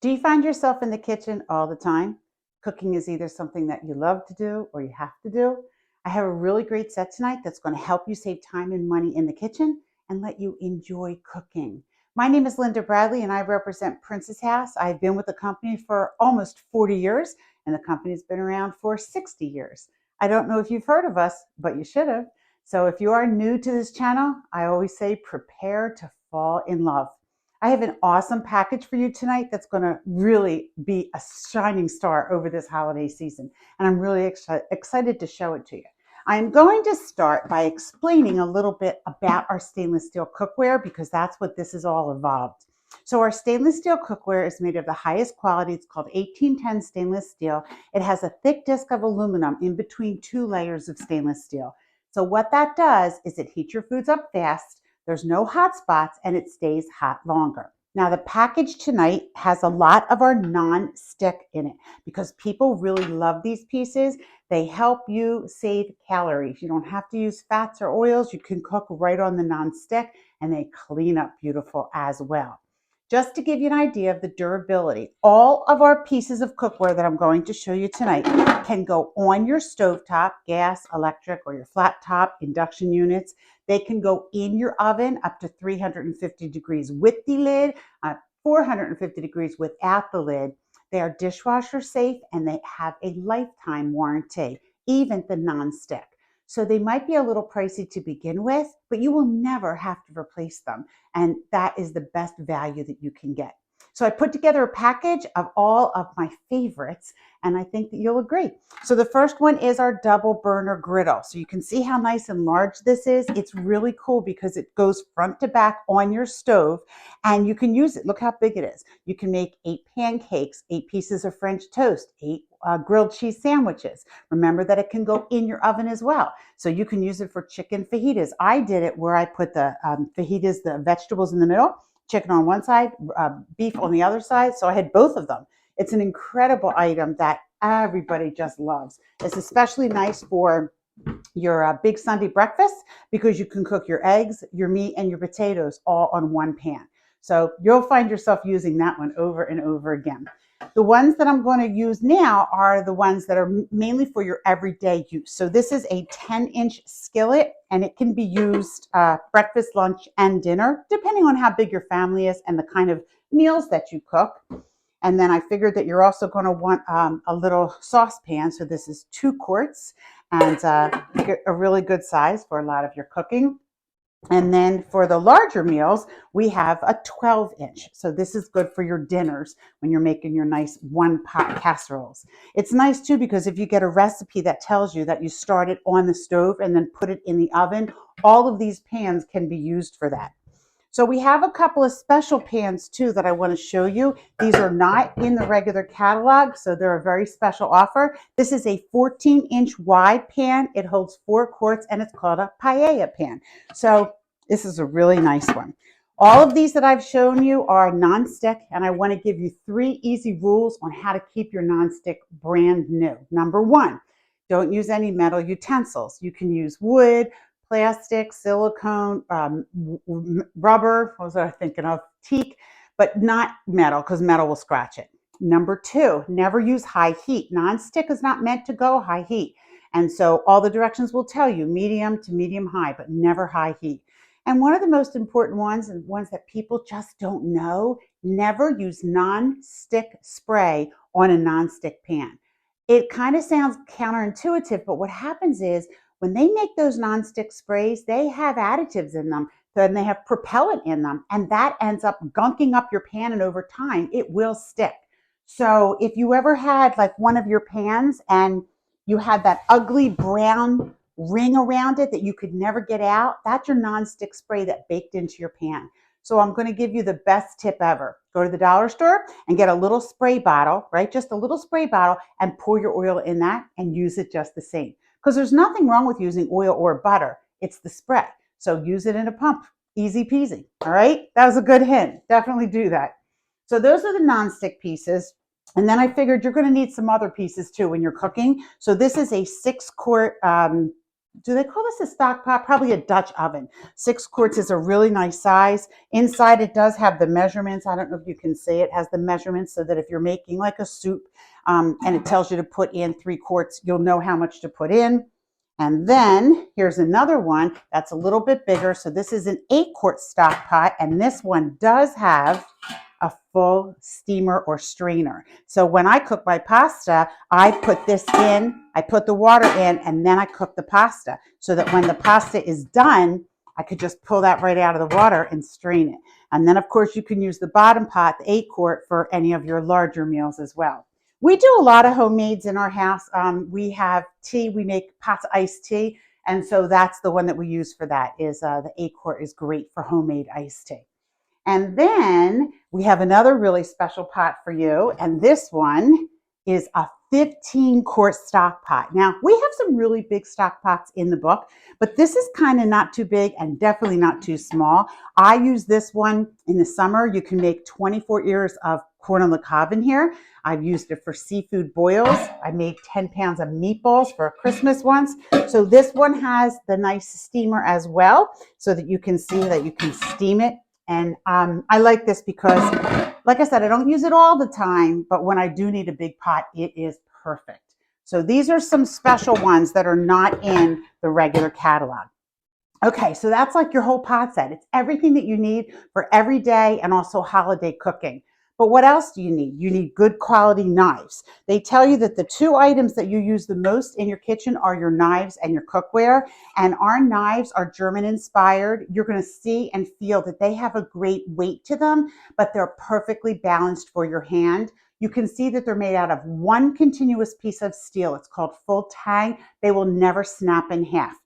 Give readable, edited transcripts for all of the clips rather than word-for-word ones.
Do you find yourself in the kitchen all the time? Cooking is either something that you love to do or you have to do. I have a really great set tonight that's going to help you save time and money in the kitchen and let you enjoy cooking. My name is Linda Bradley and I represent Princess House. I've been with the company for almost 40 years and the company's been around for 60 years. I don't know if you've heard of us, but you should have. So if you are new to this channel, I always say prepare to fall in love. I have an awesome package for you tonight that's going to really be a shining star over this holiday season. And I'm really excited to show it to you. I'm going to start by explaining a little bit about our stainless steel cookware because that's what this is all evolved. So our stainless steel cookware is made of the highest quality. It's called 1810 stainless steel. It has a thick disc of aluminum in between two layers of stainless steel. So what that does is it heats your foods up fast. There's no hot spots and it stays hot longer. Now the package tonight has a lot of our non-stick in it because people really love these pieces. They help you save calories. You don't have to use fats or oils. You can cook right on the non-stick and they clean up beautiful as well. Just to give you an idea of the durability, all of our pieces of cookware that I'm going to show you tonight can go on your stovetop, gas, electric, or your flat top induction units. They can go in your oven up to 350 degrees with the lid, 450 degrees without the lid. They are dishwasher safe and they have a lifetime warranty, even the non-stick. So they might be a little pricey to begin with, but you will never have to replace them. And that is the best value that you can get. So I put together a package of all of my favorites, and I think that you'll agree. So the first one is our double burner griddle. So you can see how nice and large this is. It's really cool because it goes front to back on your stove, and you can use it. Look how big it is. You can make 8 pancakes, 8 pieces of French toast, 8 grilled cheese sandwiches. Remember that it can go in your oven as well. So you can use it for chicken fajitas. I did it where I put the fajitas, the vegetables in the middle, chicken on one side, beef on the other side. So I had both of them. It's an incredible item that everybody just loves. It's especially nice for your big Sunday breakfast because you can cook your eggs, your meat, and your potatoes all on one pan. So you'll find yourself using that one over and over again. The ones that I'm going to use now are the ones that are mainly for your everyday use. So this is a 10-inch skillet, and it can be used breakfast, lunch, and dinner, depending on how big your family is and the kind of meals that you cook. And then I figured that you're also going to want a little saucepan. So this is 2 quarts and a really good size for a lot of your cooking. And then for the larger meals, we have a 12-inch. So this is good for your dinners when you're making your nice one-pot casseroles. It's nice too because if you get a recipe that tells you that you start it on the stove and then put it in the oven, all of these pans can be used for that. So we have a couple of special pans too that I want to show you. These are not in the regular catalog, so they're a very special offer. This is a 14-inch wide pan. It holds 4 quarts and it's called a paella pan. So this is a really nice one. All of these that I've shown you are non-stick, and I want to give you 3 easy rules on how to keep your non-stick brand new. Number 1, don't use any metal utensils. You can use wood, plastic, silicone, rubber, what was I thinking of? Teak, but not metal because metal will scratch it. Number 2, never use high heat. Non-stick is not meant to go high heat. And so all the directions will tell you medium to medium high, but never high heat. And one of the most important ones, and ones that people just don't know, never use non-stick spray on a non-stick pan. It kind of sounds counterintuitive, but what happens is when they make those non-stick sprays, they have additives in them, and they have propellant in them, and that ends up gunking up your pan, and over time, it will stick. So if you ever had like one of your pans and you had that ugly brown ring around it that you could never get out, that's your non-stick spray that baked into your pan. So I'm going to give you the best tip ever. Go to the dollar store and get a little spray bottle, right? Just a little spray bottle, and pour your oil in that and use it just the same. Because there's nothing wrong with using oil or butter. It's the spray. So use it in a pump. Easy peasy. All right? That was a good hint. Definitely do that. So those are the non-stick pieces. And then I figured you're going to need some other pieces too when you're cooking. So this is a 6-quart do they call this a stock pot? Probably a Dutch oven. 6 quarts is a really nice size. Inside it does have the measurements. I don't know if you can see it. It has the measurements so that if you're making like a soup and it tells you to put in 3 quarts, you'll know how much to put in. And then here's another one that's a little bit bigger. So this is an 8-quart stock pot, and this one does have a full steamer or strainer. So when I cook my pasta, I put this in, I put the water in, and then I cook the pasta so that when the pasta is done, I could just pull that right out of the water and strain it. And then of course you can use the bottom pot, the 8-quart, for any of your larger meals as well. We do a lot of homemades in our house. We have tea, we make pots of iced tea. And so that's the one that we use for that is the 8-quart is great for homemade iced tea. And then we have another really special pot for you. And this one is a 15-quart stock pot. Now, we have some really big stock pots in the book, but this is kind of not too big and definitely not too small. I use this one in the summer. You can make 24 ears of corn on the cob in here. I've used it for seafood boils. I made 10 pounds of meatballs for Christmas once. So this one has the nice steamer as well, so that you can see that you can steam it. And I like this because, like I said, I don't use it all the time, but when I do need a big pot, it is perfect. So these are some special ones that are not in the regular catalog. Okay, so that's like your whole pot set. It's everything that you need for every day and also holiday cooking. But what else do you need? You need good quality knives. They tell you that the 2 items that you use the most in your kitchen are your knives and your cookware. And our knives are German inspired. You're going to see and feel that they have a great weight to them, but they're perfectly balanced for your hand. You can see that they're made out of one continuous piece of steel. It's called full tang. They will never snap in half.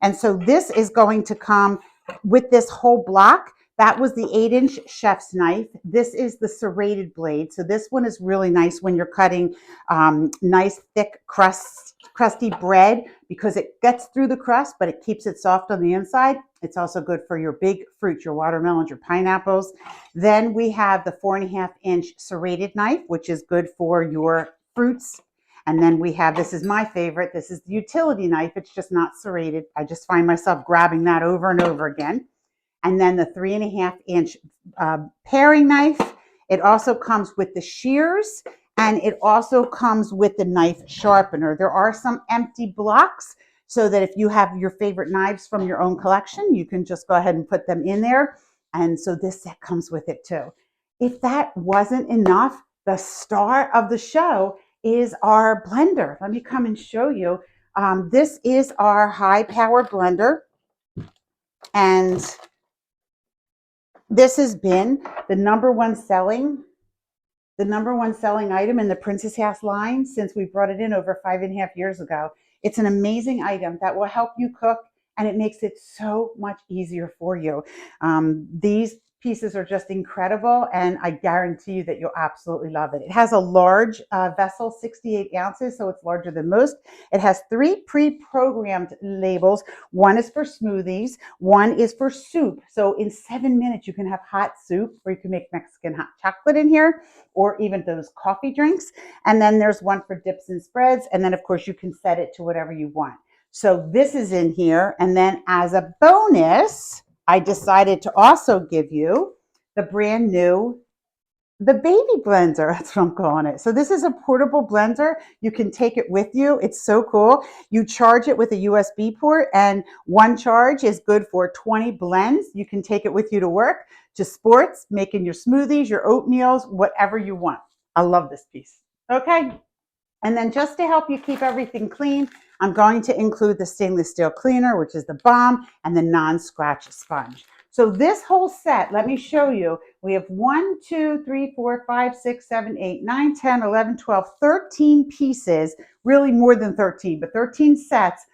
And so this is going to come with this whole block. That was the 8-inch chef's knife. This is the serrated blade. So this one is really nice when you're cutting nice, thick, crusty bread because it gets through the crust, but it keeps it soft on the inside. It's also good for your big fruit, your watermelons, your pineapples. Then we have the 4.5-inch serrated knife, which is good for your fruits. And then we have, this is my favorite, this is the utility knife. It's just not serrated. I just find myself grabbing that over and over again. And then the 3.5-inch paring knife. It also comes with the shears, and it also comes with the knife sharpener. There are some empty blocks so that if you have your favorite knives from your own collection, you can just go ahead and put them in there. And so this set comes with it too. If that wasn't enough, the star of the show is our blender. Let me come and show you. This is our high power blender. And this has been the number one selling item in the Princess House line since we brought it in over 5.5 years ago. It's an amazing item that will help you cook, and it makes it so much easier for you. These pieces are just incredible, and I guarantee you that you'll absolutely love it. It has a large vessel, 68 ounces, so it's larger than most. It has 3 pre-programmed labels. One is for smoothies, one is for soup. So in 7 minutes, you can have hot soup, or you can make Mexican hot chocolate in here, or even those coffee drinks. And then there's one for dips and spreads. And then of course you can set it to whatever you want. So this is in here. And then as a bonus, I decided to also give you the brand new, the baby blender. That's what I'm calling it. So this is a portable blender. You can take it with you. It's so cool. You charge it with a USB port, and one charge is good for 20 blends. You can take it with you to work, to sports, making your smoothies, your oatmeals, whatever you want. I love this piece. Okay. And then just to help you keep everything clean, I'm going to include the stainless steel cleaner, which is the bomb, and the non-scratch sponge. So this whole set, let me show you. We have 1, 2, 3, 4, 5, 6, 7, 8, 9, 10, 11, 12, 13 pieces, really more than 13, but 13 sets,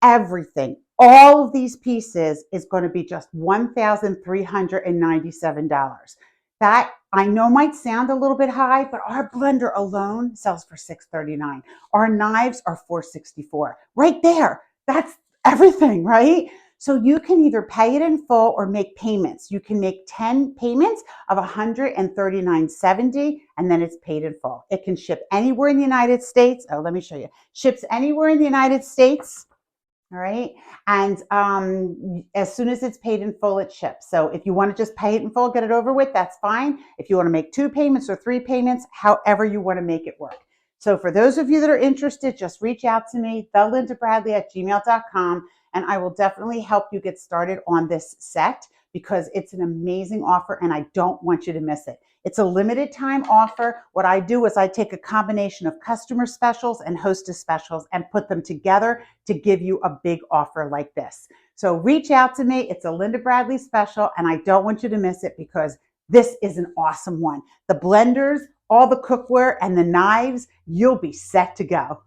everything. All of these pieces is going to be just $1,397. That I know might sound a little bit high, but our blender alone sells for $639. Our knives are $464. Right there. That's everything, right? So you can either pay it in full or make payments. You can make 10 payments of $139.70, and then it's paid in full. It can ship anywhere in the United States. Oh, let me show you. Ships anywhere in the United States. All right. And as soon as it's paid in full, it ships. So if you want to just pay it in full, get it over with, that's fine. If you want to make 2 payments or 3 payments, however you want to make it work. So for those of you that are interested, just reach out to me, thelindabradley@gmail.com, and I will definitely help you get started on this set because it's an amazing offer and I don't want you to miss it. It's a limited time offer. What I do is I take a combination of customer specials and hostess specials and put them together to give you a big offer like this. So reach out to me. It's a Linda Bradley special, and I don't want you to miss it because this is an awesome one. The blenders, all the cookware, and the knives, you'll be set to go.